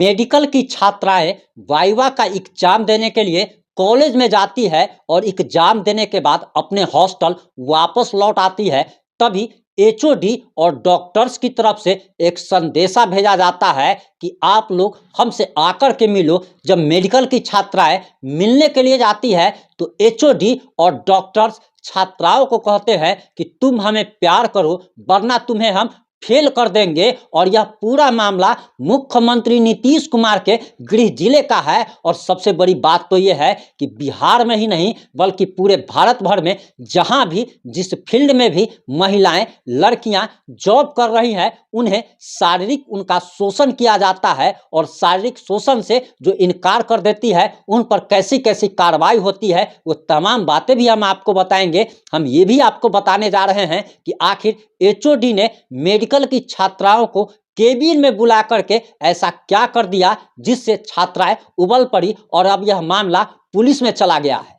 Medical की छात्राएं viva का एग्जाम देने के लिए कॉलेज में जाती है और एग्जाम देने के बाद अपने हॉस्टल वापस लौट आती है। तभी एचओडी और डॉक्टर्स की तरफ से एक संदेशा भेजा जाता है कि आप लोग हमसे आकर के मिलो। जब मेडिकल की छात्राएं मिलने के लिए जाती है तो एचओडी और डॉक्टर्स छात्राओं को कहते हैं कि तुम हमें प्यार करो वरना तुम्हें हम फेल कर देंगे। और यह पूरा मामला मुख्यमंत्री नीतीश कुमार के गृह जिले का है। और सबसे बड़ी बात तो यह है कि बिहार में ही नहीं बल्कि पूरे भारत भर में जहां भी जिस फील्ड में भी महिलाएं लड़कियां जॉब कर रही हैं उन्हें शारीरिक उनका शोषण किया जाता है। और शारीरिक शोषण से जो इनकार कर देती है उन पर कैसी कैसी कार्रवाई होती है वो तमाम बातें भी हम आपको बताएंगे। हम ये भी आपको बताने जा रहे हैं कि आखिर एचओडी ने मेडिकल की छात्राओं को केबिन में बुला करके ऐसा क्या कर दिया जिससे छात्राएं उबल पड़ी और अब यह मामला पुलिस में चला गया है।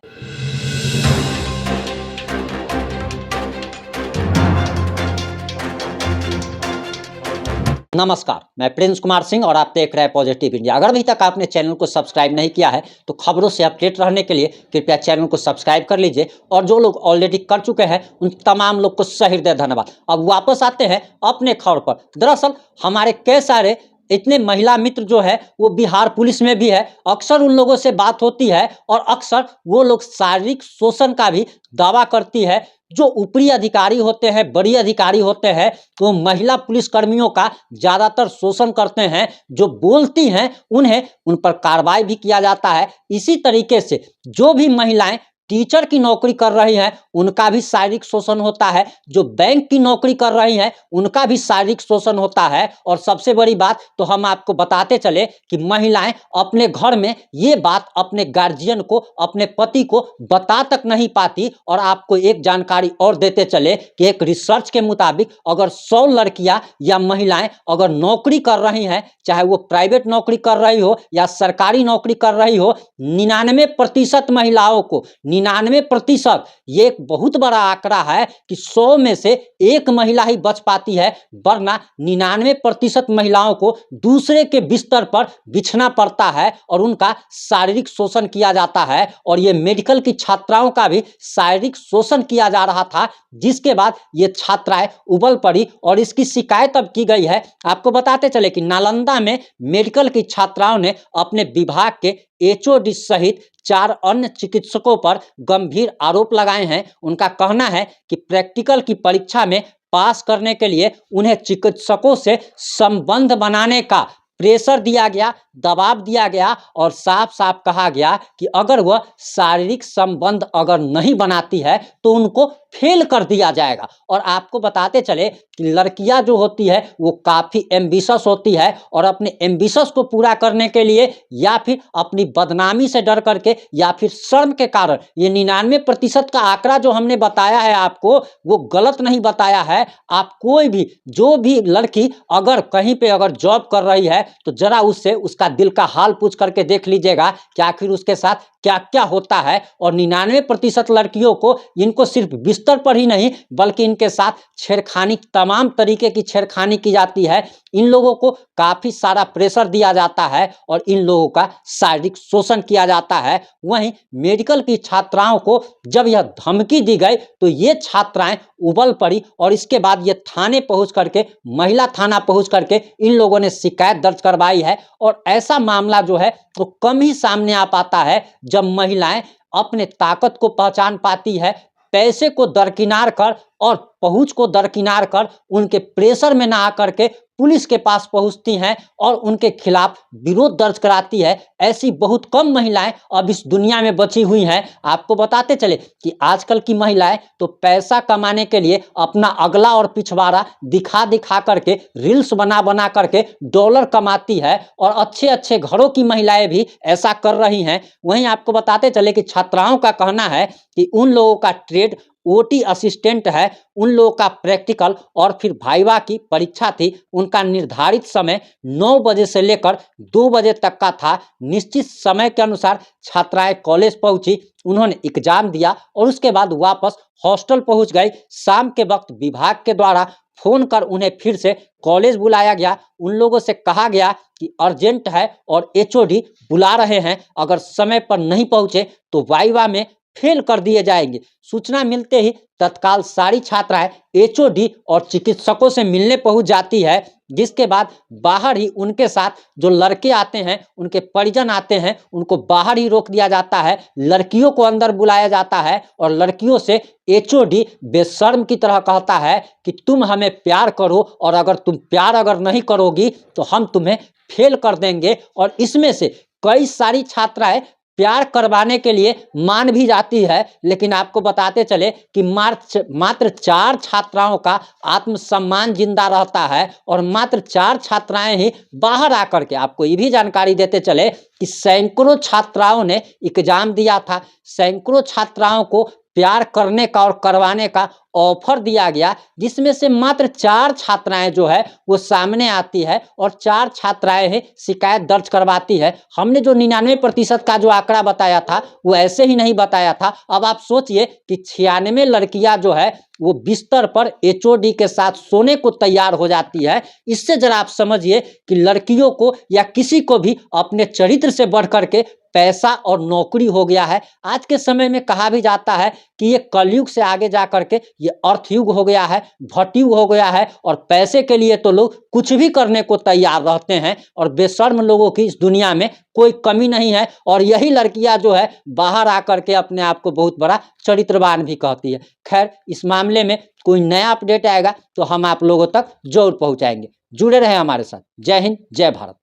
नमस्कार, मैं प्रिंस कुमार सिंह और आप देख रहे हैं पॉजिटिव इंडिया। अगर अभी तक आपने चैनल को सब्सक्राइब नहीं किया है तो खबरों से अपडेट रहने के लिए कृपया चैनल को सब्सक्राइब कर लीजिए। और जो लोग ऑलरेडी कर चुके हैं उन तमाम लोग को सहृदय धन्यवाद। अब वापस आते हैं अपने खबर पर। दरअसल हमारे कई सारे इतने महिला मित्र जो है वो बिहार पुलिस में भी है। अक्सर उन लोगों से बात होती है और अक्सर वो लोग शारीरिक शोषण का भी दावा करती है। जो ऊपरी अधिकारी होते हैं, बड़ी अधिकारी होते हैं, वो महिला पुलिस कर्मियों का ज्यादातर शोषण करते हैं। जो बोलती हैं उन्हें उन पर कार्रवाई भी किया जाता है। इसी तरीके से जो भी महिलाएं टीचर की नौकरी कर रही हैं उनका भी शारीरिक शोषण होता है। जो बैंक की नौकरी कर रही हैं उनका भी शारीरिक शोषण होता है। और सबसे बड़ी बात तो हम आपको बताते चले कि महिलाएं अपने घर में ये बात अपने गार्जियन को, अपने पति को बता तक नहीं पाती। और आपको एक जानकारी और देते चले कि एक रिसर्च के मुताबिक अगर 100 लड़कियां या महिलाएं अगर नौकरी कर रही हैं, चाहे वो प्राइवेट नौकरी कर रही हो या सरकारी नौकरी कर रही हो, 99% महिलाओं को 99%, ये एक बहुत बड़ा आंकड़ा है कि 100 में से एक महिला ही बच पाती है, वरना 99% महिलाओं को दूसरे के बिस्तर पर बिछना पड़ता है और उनका शारीरिक शोषण किया जाता है। और ये मेडिकल की छात्राओं का भी शारीरिक शोषण किया जा रहा था, जिसके बाद ये छात्राएं उबल पड़ी और इसकी शिकायत अब की गई है। आपको बताते चले कि नालंदा में मेडिकल की छात्राओं ने अपने विभाग के एचओडी सहित 4 अन्य चिकित्सकों पर गंभीर आरोप लगाए हैं। उनका कहना है कि प्रैक्टिकल की परीक्षा में पास करने के लिए उन्हें चिकित्सकों से संबंध बनाने का प्रेशर दिया गया, दबाव दिया गया और साफ साफ कहा गया कि अगर वह शारीरिक संबंध अगर नहीं बनाती है तो उनको फेल कर दिया जाएगा। और आपको बताते चले कि लड़कियां जो होती है वो काफी एम्बिशस होती है और अपने एम्बिशस को पूरा करने के लिए या फिर अपनी बदनामी से डर करके या फिर शर्म के कारण, ये 99% का आंकड़ा जो हमने बताया है आपको वो गलत नहीं बताया है। आप कोई भी जो भी लड़की अगर कहीं पे अगर जॉब कर रही है तो जरा उससे उसका दिल का हाल पूछ करके देख लीजिएगा कि आखिर उसके साथ क्या क्या होता है। और 99% लड़कियों को इनको सिर्फ बिस्तर पर ही नहीं बल्कि इनके साथ छेड़खानी, तमाम तरीके की छेड़खानी की जाती है। इन लोगों को काफी सारा प्रेशर दिया जाता है और इन लोगों का शारीरिक शोषण किया जाता है। वहीं मेडिकल की छात्राओं को जब यह धमकी दी गई तो ये छात्राएं उबल पड़ी और इसके बाद ये थाने पहुंच करके, महिला थाना पहुंच करके इन लोगों ने शिकायत दर्ज करवाई है। और ऐसा मामला जो है वो कम ही सामने आ पाता है जब महिलाएं अपने ताकत को पहचान पाती है, पैसे को दरकिनार कर और पहुंच को दरकिनार कर उनके प्रेशर में ना आकर के पुलिस के पास पहुंचती हैं और उनके खिलाफ विरोध दर्ज कराती है। ऐसी बहुत कम महिलाएं अब इस दुनिया में बची हुई हैं। आपको बताते चले कि आजकल की महिलाएं तो पैसा कमाने के लिए अपना अगला और पिछवाड़ा दिखा दिखा करके, रील्स बना बना करके डॉलर कमाती है और अच्छे अच्छे घरों की महिलाएं भी ऐसा कर रही हैं। वहीं आपको बताते चले कि छात्राओं का कहना है कि उन लोगों का ट्रेड ओटी असिस्टेंट है, उन लोगों का प्रैक्टिकल और फिर वाइवा की परीक्षा थी, उनका निर्धारित समय 9 बजे से लेकर 2 बजे तक का था। निश्चित समय के अनुसार छात्राएं कॉलेज पहुंची, उन्होंने एग्जाम दिया और उसके बाद वापस हॉस्टल पहुंच गई। शाम के वक्त विभाग के द्वारा फ़ोन कर उन्हें फिर से कॉलेज बुलाया गया। उन लोगों से कहा गया कि अर्जेंट है और एचओडी बुला रहे हैं, अगर समय पर नहीं पहुँचे तो वाइवा में फेल कर दिए जाएंगे। सूचना मिलते ही तत्काल सारी छात्राएं एचओडी और चिकित्सकों से मिलने पहुंच जाती है, जिसके बाद बाहर ही उनके साथ जो लड़के आते हैं, उनके परिजन आते हैं, उनको बाहर ही रोक दिया जाता है। लड़कियों को अंदर बुलाया जाता है और लड़कियों से एचओडी बेशर्म की तरह कहता है कि तुम हमें प्यार करो और अगर तुम प्यार अगर नहीं करोगी तो हम तुम्हें फेल कर देंगे। और इसमें से कई सारी छात्राएं प्यार करवाने के लिए मान भी जाती है, लेकिन आपको बताते चले कि मात्र 4 छात्राओं का आत्मसम्मान जिंदा रहता है और मात्र 4 छात्राएं ही बाहर आकर के, आपको ये भी जानकारी देते चले कि सैकड़ों छात्राओं ने एग्जाम दिया था, सैकड़ों छात्राओं को प्यार करने का और करवाने का ऑफर दिया गया, जिसमें से मात्र 4 छात्राएं जो है वो सामने आती है और 4 छात्राएं ही शिकायत दर्ज करवाती है। हमने जो 99% का जो आंकड़ा बताया था वो ऐसे ही नहीं बताया था। अब आप सोचिए कि 96 लड़कियां जो है वो बिस्तर पर एचओडी के साथ सोने को तैयार हो जाती है। इससे जरा आप समझिए कि लड़कियों को या किसी को भी अपने चरित्र से बढ़ करके पैसा और नौकरी हो गया है। आज के समय में कहा भी जाता है कि ये कलयुग से आगे जा करके ये अर्थयुग हो गया है, भटयुग हो गया है और पैसे के लिए तो लोग कुछ भी करने को तैयार रहते हैं और बेशर्म लोगों की इस दुनिया में कोई कमी नहीं है। और यही लड़कियां जो है बाहर आकर के अपने आप को बहुत बड़ा चरित्रवान भी कहती है। खैर, इस मामले में कोई नया अपडेट आएगा तो हम आप लोगों तक जरूर पहुंचाएंगे। जुड़े रहे हमारे साथ। जय हिंद, जय भारत।